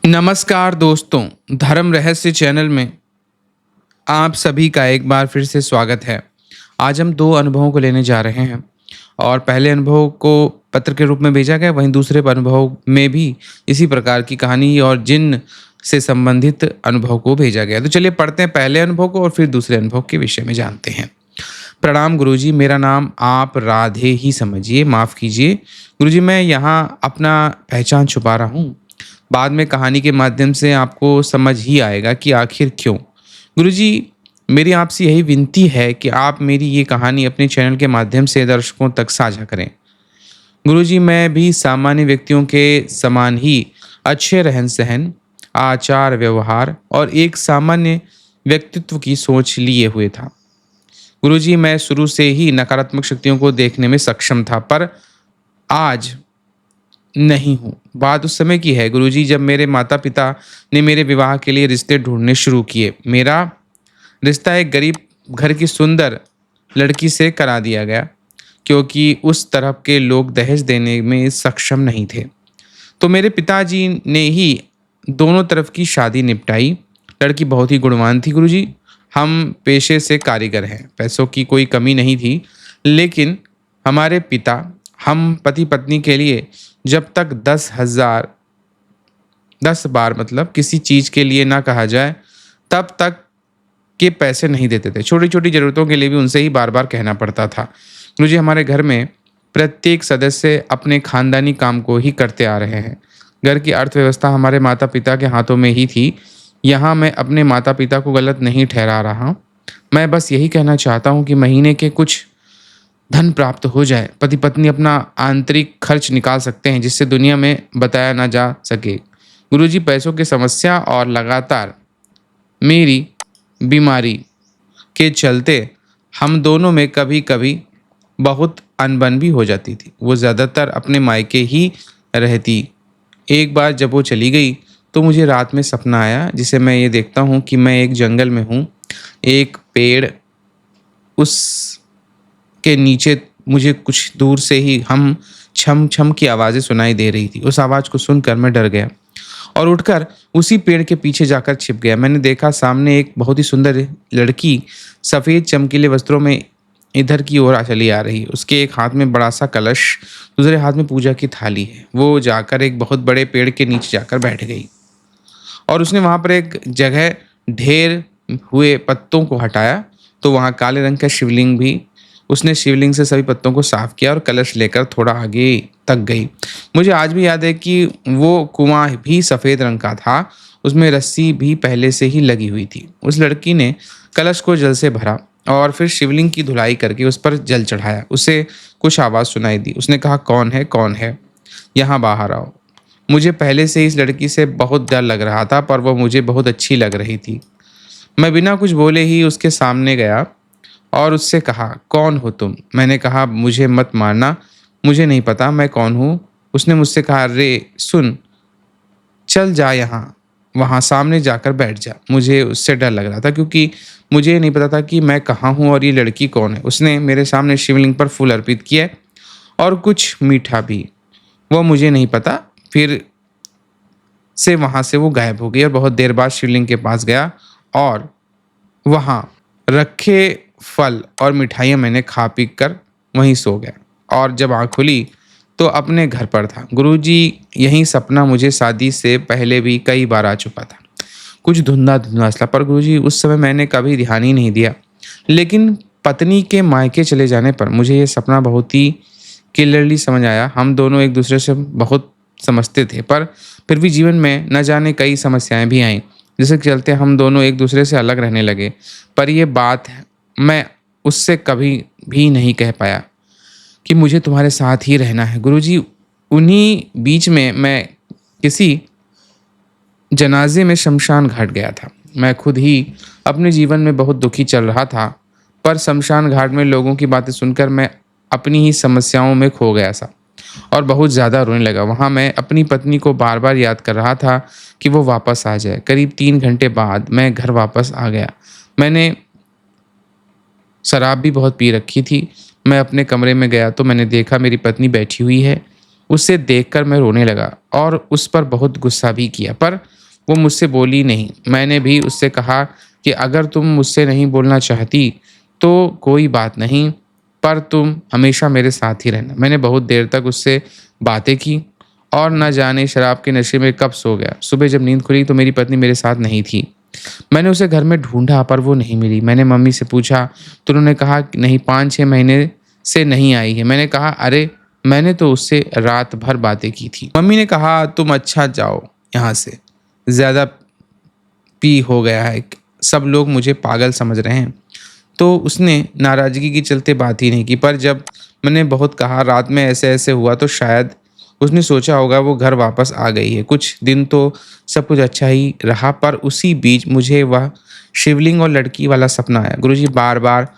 नमस्कार दोस्तों, धर्म रहस्य चैनल में आप सभी का एक बार फिर से स्वागत है। आज हम 2 अनुभवों को लेने जा रहे हैं और पहले अनुभव को पत्र के रूप में भेजा गया, वहीं दूसरे अनुभव में भी इसी प्रकार की कहानी और जिन से संबंधित अनुभव को भेजा गया। तो चलिए पढ़ते हैं पहले अनुभव को और फिर दूसरे अनुभव के विषय में जानते हैं। प्रणाम गुरुजी, मेरा नाम आप राधे ही समझिए, माफ़ कीजिए। गुरुजी, मैं यहाँ अपना पहचान छुपा रहा हूँ। बाद में कहानी के माध्यम से आपको समझ ही आएगा कि आखिर क्यों। गुरुजी, मेरी आपसे यही विनती है कि आप मेरी ये कहानी अपने चैनल के माध्यम से दर्शकों तक साझा करें। गुरुजी, मैं भी सामान्य व्यक्तियों के समान ही अच्छे रहन-सहन, आचार, व्यवहार और एक सामान्य व्यक्तित्व की सोच लिए हुए था। गुरुजी, मैं शुरू से ही नकारात्मक शक्तियों को देखने में सक्षम था, पर आज नहीं हूँ। बात उस समय की है गुरुजी, जब मेरे माता-पिता ने मेरे विवाह के लिए रिश्ते ढूँढने शुरू किए। मेरा रिश्ता एक गरीब घर की सुंदर लड़की से करा दिया गया, क्योंकि उस तरफ के लोग दहेज देने में सक्षम नहीं थे। तो मेरे पिताजी ने ही दोनों तरफ की शादी निपटाई। लड़की बहुत ही गुणवान थी गुरुजी। हम पेशे से कारीगर हैं, पैसों की कोई कमी नहीं थी, लेकिन हमारे पिता हम पति-पत्नी के लिए जब तक 10 बार मतलब किसी चीज़ के लिए ना कहा जाए, तब तक के पैसे नहीं देते थे। छोटी-छोटी ज़रूरतों के लिए भी उनसे ही बार-बार कहना पड़ता था। मुझे हमारे घर में प्रत्येक सदस्य अपने खानदानी काम को ही करते आ रहे हैं। घर की अर्थव्यवस्था हमारे माता-पिता के हाथों में ही थी। यहाँ मैं अपने माता-पिता को गलत नहीं ठहरा रहा हूँ। मैं बस यही कहना चाहता हूँ कि महीने के कुछ धन प्राप्त हो जाए, पति-पत्नी अपना आंतरिक खर्च निकाल सकते हैं, जिससे दुनिया में बताया ना जा सके। गुरुजी, पैसों की समस्या और लगातार मेरी बीमारी के चलते हम दोनों में कभी-कभी बहुत अनबन भी हो जाती थी। वो ज़्यादातर अपने मायके ही रहती। एक बार जब वो चली गई, तो मुझे रात में सपना आया, जिसे मैं ये देखता हूँ कि मैं एक जंगल में हूँ। एक पेड़, उसके नीचे मुझे कुछ दूर से ही हम छम-छम की आवाज़ें सुनाई दे रही थी। उस आवाज़ को सुनकर मैं डर गया और उठकर उसी पेड़ के पीछे जाकर छिप गया। मैंने देखा सामने एक बहुत ही सुंदर लड़की सफ़ेद चमकीले वस्त्रों में इधर की ओर चली आ रही। उसके एक हाथ में बड़ा-सा कलश, दूसरे हाथ में पूजा की थाली है। वो जाकर एक बहुत बड़े पेड़ के नीचे जाकर बैठ गई और उसने वहाँ पर एक जगह ढेर हुए पत्तों को हटाया, तो वहाँ काले रंग का शिवलिंग भी। उसने शिवलिंग से सभी पत्तों को साफ किया और कलश लेकर थोड़ा आगे तक गई। मुझे आज भी याद है कि वो कुआँ भी सफ़ेद रंग का था, उसमें रस्सी भी पहले से ही लगी हुई थी। उस लड़की ने कलश को जल से भरा और फिर शिवलिंग की धुलाई करके उस पर जल चढ़ाया। उसे कुछ आवाज़ सुनाई दी। उसने कहा, "कौन है? कौन है? यहाँ बाहर आओ।" मुझे पहले से ही इस लड़की से बहुत डर लग रहा था, पर वो मुझे बहुत अच्छी लग रही थी। मैं बिना कुछ बोले ही उसके सामने गया और उससे कहा, "कौन हो तुम?" मैंने कहा, "मुझे मत मारना, मुझे नहीं पता मैं कौन हूँ।" उसने मुझसे कहा, "अरे सुन, चल जा यहाँ, वहाँ सामने जाकर बैठ जा।" मुझे उससे डर लग रहा था, क्योंकि मुझे नहीं पता था कि मैं कहाँ हूँ और ये लड़की कौन है। उसने मेरे सामने शिवलिंग पर फूल अर्पित किए और कुछ मीठा भी। वो मुझे नहीं पता। फिर से वहाँ से वो गायब हो गई और बहुत देर बाद शिवलिंग के पास गया और वहाँ रखे फल और मिठाइयाँ मैंने खा पी कर वहीं सो गया और जब आँख खुली तो अपने घर पर था। गुरुजी, यही सपना मुझे शादी से पहले भी कई बार आ चुका था। कुछ धुंधला-धुंधला सा, पर गुरुजी उस समय मैंने कभी ध्यान ही नहीं दिया। लेकिन पत्नी के मायके चले जाने पर मुझे ये सपना बहुत ही क्लियरली समझ आया। हम दोनों एक दूसरे से बहुत समझते थे, पर फिर भी जीवन में न जाने कई समस्याएँ भी आईं, जिसके चलते हम दोनों एक दूसरे से अलग रहने लगे। पर ये बात मैं उससे कभी भी नहीं कह पाया कि मुझे तुम्हारे साथ ही रहना है। गुरुजी, उन्हीं बीच में मैं किसी जनाज़े में शमशान घाट गया था। मैं खुद ही अपने जीवन में बहुत दुखी चल रहा था, पर शमशान घाट में लोगों की बातें सुनकर मैं अपनी ही समस्याओं में खो गया सा और बहुत ज़्यादा रोने लगा। वहाँ मैं अपनी पत्नी को बार-बार याद कर रहा था कि वो वापस आ जाए। करीब 3 घंटे बाद मैं घर वापस आ गया। मैंने शराब भी बहुत पी रखी थी। मैं अपने कमरे में गया तो मैंने देखा मेरी पत्नी बैठी हुई है। उसे देखकर मैं रोने लगा और उस पर बहुत गुस्सा भी किया, पर वो मुझसे बोली नहीं। मैंने भी उससे कहा कि अगर तुम मुझसे नहीं बोलना चाहती तो कोई बात नहीं, पर तुम हमेशा मेरे साथ ही रहना। मैंने बहुत देर तक उससे बातें की और न जाने शराब के नशे में कब सो गया। सुबह जब नींद खुली तो मेरी पत्नी मेरे साथ नहीं थी। मैंने उसे घर में ढूंढा पर वो नहीं मिली। मैंने मम्मी से पूछा तो उन्होंने कहा कि नहीं, 5-6 महीने से नहीं आई है। मैंने कहा अरे, मैंने तो उससे रात भर बातें की थी। मम्मी ने कहा तुम अच्छा जाओ यहाँ से, ज़्यादा पी हो गया है, सब लोग मुझे पागल समझ रहे हैं। तो उसने नाराज़गी के चलते बात ही नहीं की, पर जब मैंने बहुत कहा रात में ऐसे-ऐसे हुआ तो शायद उसने सोचा होगा वो घर वापस आ गई है। कुछ दिन तो सब कुछ अच्छा ही रहा, पर उसी बीच मुझे वह शिवलिंग और लड़की वाला सपना आया। गुरुजी, बार-बार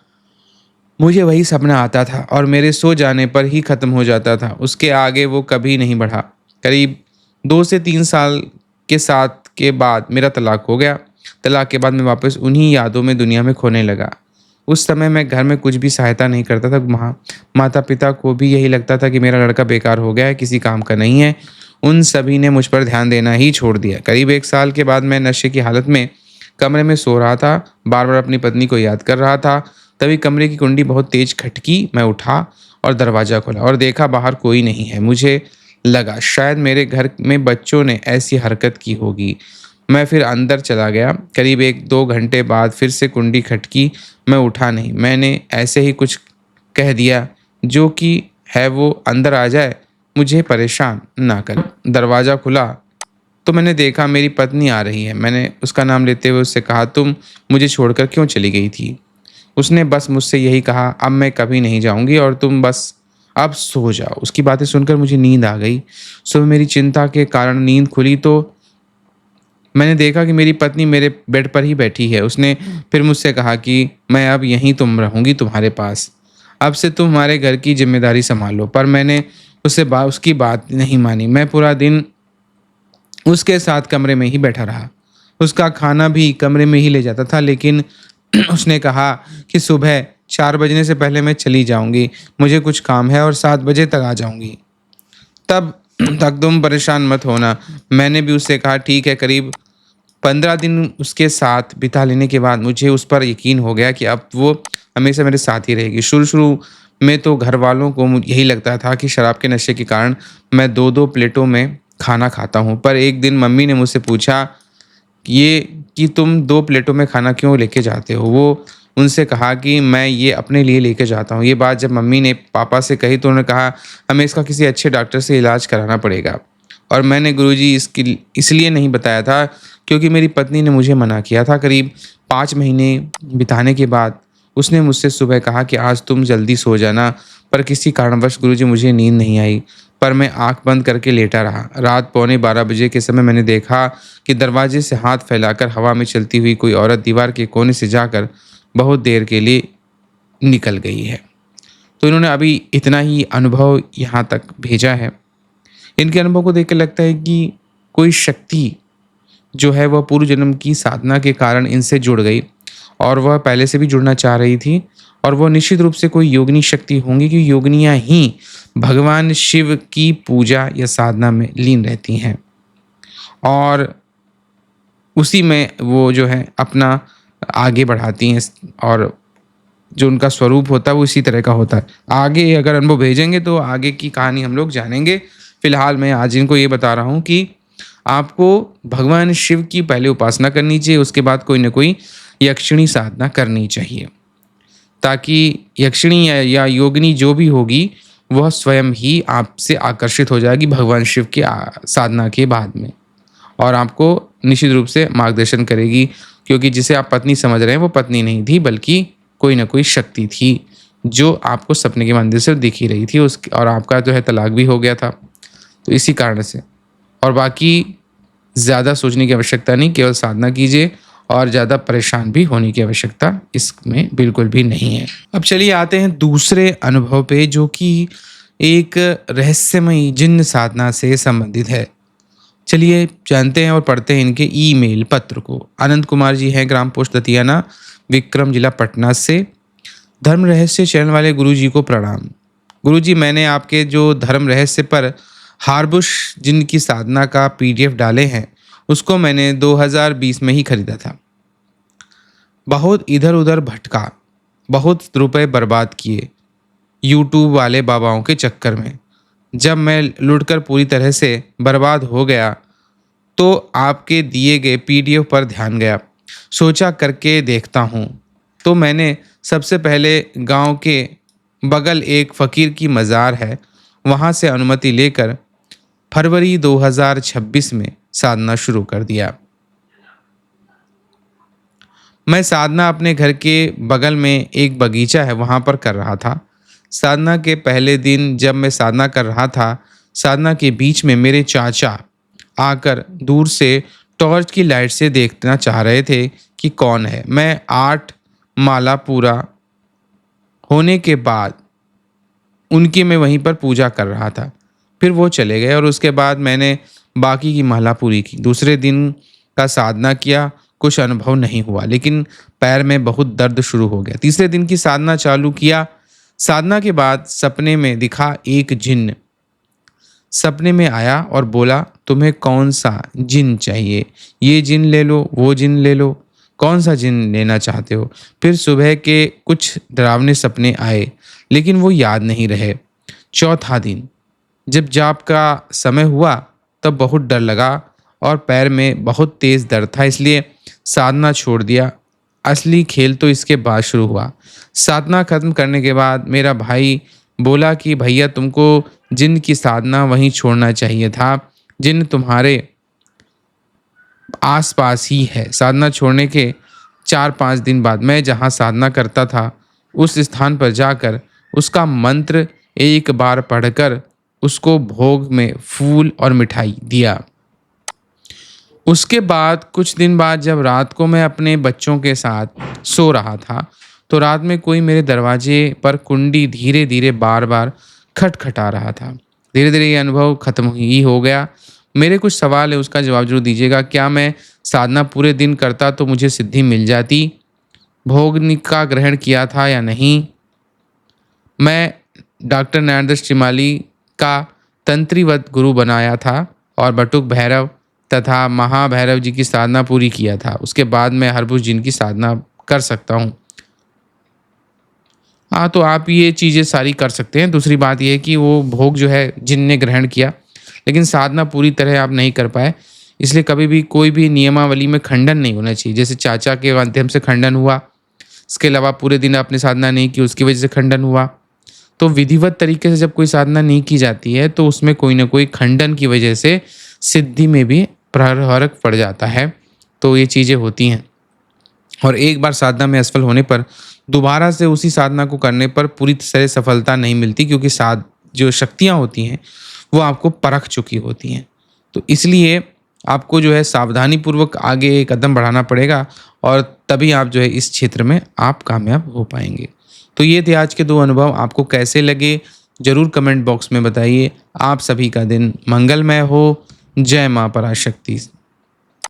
मुझे वही सपना आता था और मेरे सो जाने पर ही ख़त्म हो जाता था। उसके आगे वो कभी नहीं बढ़ा। करीब 2 से 3 साल के साथ के बाद मेरा तलाक हो गया। तलाक के बाद मैं वापस उन्हीं यादों में दुनिया में खोने लगा। उस समय मैं घर में कुछ भी सहायता नहीं करता था। माता-पिता को भी यही लगता था कि मेरा लड़का बेकार हो गया है, किसी काम का नहीं है। उन सभी ने मुझ पर ध्यान देना ही छोड़ दिया। करीब 1 साल के बाद मैं नशे की हालत में कमरे में सो रहा था, बार-बार अपनी पत्नी को याद कर रहा था। तभी कमरे की कुंडी बहुत तेज खटकी। मैं उठा और दरवाज़ा खोला और देखा बाहर कोई नहीं है। मुझे लगा शायद मेरे घर में बच्चों ने ऐसी हरकत की होगी। मैं फिर अंदर चला गया। करीब 1-2 घंटे बाद फिर से कुंडी खटकी। मैं उठा नहीं। मैंने ऐसे ही कुछ कह दिया जो कि है वो अंदर आ जाए, मुझे परेशान ना करे। दरवाज़ा खुला तो मैंने देखा मेरी पत्नी आ रही है। मैंने उसका नाम लेते हुए उससे कहा तुम मुझे छोड़कर क्यों चली गई थी? उसने बस मुझसे यही कहा अब मैं कभी नहीं जाऊँगी और तुम बस अब सो जाओ। उसकी बातें सुनकर मुझे नींद आ गई। सुबह मेरी चिंता के कारण नींद खुली तो मैंने देखा कि मेरी पत्नी मेरे बेड पर ही बैठी है। उसने फिर मुझसे कहा कि मैं अब यहीं तुम रहूँगी तुम्हारे पास। अब से तुम हमारे घर की ज़िम्मेदारी सँभालो। पर मैंने उसकी बात नहीं मानी। मैं पूरा दिन उसके साथ कमरे में ही बैठा रहा। उसका खाना भी कमरे में ही ले जाता था, लेकिन उसने कहा कि सुबह 4 बजने से पहले मैं चली जाऊँगी। मुझे कुछ काम है और 7 बजे तक आ जाऊँगी। तब तक तुम परेशान मत होना। मैंने भी उससे कहा ठीक है। करीब 15 दिन उसके साथ बिता लेने के बाद मुझे उस पर यकीन हो गया कि अब वो हमेशा मेरे साथ ही रहेगी। शुरू-शुरू में तो घरवालों को यही लगता था कि शराब के नशे के कारण मैं 2-2 प्लेटों में खाना खाता हूँ। पर एक दिन मम्मी ने मुझसे पूछा ये कि तुम 2 प्लेटों में खाना क्यों लेके जाते हो? वो उनसे कहा कि मैं ये अपने लिए लेके जाता हूँ। ये बात जब मम्मी ने पापा से कही तो उन्होंने कहा हमें इसका किसी अच्छे डॉक्टर से इलाज कराना पड़ेगा। और मैंने गुरुजी इसकी इसलिए नहीं बताया था क्योंकि मेरी पत्नी ने मुझे मना किया था। करीब 5 महीने बिताने के बाद उसने मुझसे सुबह कहा कि आज तुम जल्दी सो जाना, पर किसी कारणवश गुरुजी मुझे नींद नहीं आई। पर मैं आँख बंद करके लेटा रहा। रात पौने 12 बजे के समय मैंने देखा कि दरवाजे से हाथ फैलाकर हवा में चलती हुई कोई औरत दीवार के कोने से जाकर बहुत देर के लिए निकल गई है। तो इन्होंने अभी इतना ही अनुभव यहाँ तक भेजा है। इनके अनुभव को देख के लगता है कि कोई शक्ति जो है वह पूर्व जन्म की साधना के कारण इनसे जुड़ गई और वह पहले से भी जुड़ना चाह रही थी और वह निश्चित रूप से कोई योगिनी शक्ति होंगी, क्योंकि योगिनियाँ ही भगवान शिव की पूजा या साधना में लीन रहती हैं और उसी में वो जो है अपना आगे बढ़ाती हैं और जो उनका स्वरूप होता है वो इसी तरह का होता है। आगे अगर अनुभव भेजेंगे तो आगे की कहानी हम लोग जानेंगे। फिलहाल मैं आज इनको ये बता रहा हूँ कि आपको भगवान शिव की पहले उपासना करनी चाहिए, उसके बाद कोई ना कोई यक्षिणी साधना करनी चाहिए, ताकि यक्षिणी या योगिनी जो भी होगी वह स्वयं ही आपसे आकर्षित हो जाएगी भगवान शिव की साधना के बाद में और आपको निश्चित रूप से मार्गदर्शन करेगी, क्योंकि जिसे आप पत्नी समझ रहे हैं वो पत्नी नहीं थी बल्कि कोई ना कोई शक्ति थी जो आपको सपने के मंदिर से दिख ही रही थी उसकी, और आपका जो है तलाक भी हो गया था। तो इसी कारण से और बाकी ज़्यादा सोचने की आवश्यकता नहीं, केवल साधना कीजिए और ज़्यादा परेशान भी होने की आवश्यकता इसमें बिल्कुल भी नहीं है। अब चलिए आते हैं दूसरे अनुभव पे, जो कि एक रहस्यमयी जिन्न साधना से संबंधित है। चलिए जानते हैं और पढ़ते हैं इनके ईमेल पत्र को। आनंद कुमार जी हैं, ग्राम पोस्ट दतियाना, विक्रम जिला पटना से। धर्म रहस्य चैनल वाले गुरु जी को प्रणाम। गुरु जी, मैंने आपके जो धर्म रहस्य पर हार्बुश जिनकी साधना का पीडीएफ डाले हैं, उसको मैंने 2020 में ही खरीदा था। बहुत इधर उधर भटका, बहुत रुपए बर्बाद किए यूट्यूब वाले बाबाओं के चक्कर में। जब मैं लुटकर पूरी तरह से बर्बाद हो गया तो आपके दिए गए पीडीएफ पर ध्यान गया। सोचा करके देखता हूँ, तो मैंने सबसे पहले गांव के बगल एक फ़कीर की मज़ार है, वहाँ से अनुमति लेकर फरवरी 2026 में साधना शुरू कर दिया। मैं साधना अपने घर के बगल में एक बगीचा है वहाँ पर कर रहा था। साधना के पहले दिन जब मैं साधना कर रहा था, साधना के बीच में मेरे चाचा आकर दूर से टॉर्च की लाइट से देखना चाह रहे थे कि कौन है। मैं 8 माला पूरा होने के बाद उनकी मैं वहीं पर पूजा कर रहा था। फिर वो चले गए और उसके बाद मैंने बाकी की माला पूरी की। दूसरे दिन का साधना किया, कुछ अनुभव नहीं हुआ, लेकिन पैर में बहुत दर्द शुरू हो गया। तीसरे दिन की साधना चालू किया। साधना के बाद सपने में दिखा एक जिन्न। सपने में आया और बोला, तुम्हें कौन सा जिन चाहिए, ये जिन ले लो, वो जिन ले लो, कौन सा जिन लेना चाहते हो। फिर सुबह के कुछ डरावने सपने आए, लेकिन वो याद नहीं रहे। चौथा दिन जब जाप का समय हुआ तब बहुत डर लगा और पैर में बहुत तेज दर्द था, इसलिए साधना छोड़ दिया। असली खेल तो इसके बाद शुरू हुआ। साधना खत्म करने के बाद मेरा भाई बोला कि भैया तुमको जिन की साधना वहीं छोड़ना चाहिए था, जिन तुम्हारे आसपास ही है। साधना छोड़ने के 4-5 दिन बाद मैं जहाँ साधना करता था उस स्थान पर जाकर उसका मंत्र एक बार पढ़कर उसको भोग में फूल और मिठाई दिया। उसके बाद कुछ दिन बाद जब रात को मैं अपने बच्चों के साथ सो रहा था तो रात में कोई मेरे दरवाजे पर कुंडी धीरे धीरे बार बार खटखटा रहा था। धीरे धीरे ये अनुभव खत्म ही हो गया। मेरे कुछ सवाल है, उसका जवाब जरूर दीजिएगा। क्या मैं साधना पूरे दिन करता तो मुझे सिद्धि मिल जाती? भोग का ग्रहण किया था या नहीं? मैं डॉक्टर नरेंद्र श्रीमाली का तंत्रीवत गुरु बनाया था और बटुक भैरव तथा महाभैरव जी की साधना पूरी किया था। उसके बाद मैं हरभुज जिन की साधना कर सकता हूँ। हाँ, तो आप ये चीज़ें सारी कर सकते हैं। दूसरी बात ये है कि वो भोग जो है जिन ने ग्रहण किया, लेकिन साधना पूरी तरह आप नहीं कर पाए, इसलिए कभी भी कोई भी नियमावली में खंडन नहीं होना चाहिए। जैसे चाचा के माध्यम से खंडन हुआ, इसके अलावा पूरे दिन आपने साधना नहीं की, उसकी वजह से खंडन हुआ। तो विधिवत तरीके से जब कोई साधना नहीं की जाती है तो उसमें कोई ना कोई खंडन की वजह से सिद्धि में भी फर्क पड़ जाता है। तो ये चीज़ें होती हैं और एक बार साधना में असफल होने पर दोबारा से उसी साधना को करने पर पूरी तरह सफलता नहीं मिलती, क्योंकि जो शक्तियाँ होती हैं वो आपको परख चुकी होती हैं। तो इसलिए आपको जो है सावधानी पूर्वक आगे एक कदम बढ़ाना पड़ेगा और तभी आप जो है इस क्षेत्र में आप कामयाब हो पाएंगे। तो ये थे आज के 2 अनुभव। आपको कैसे लगे ज़रूर कमेंट बॉक्स में बताइए। आप सभी का दिन मंगलमय हो। जय माँ पराशक्ति।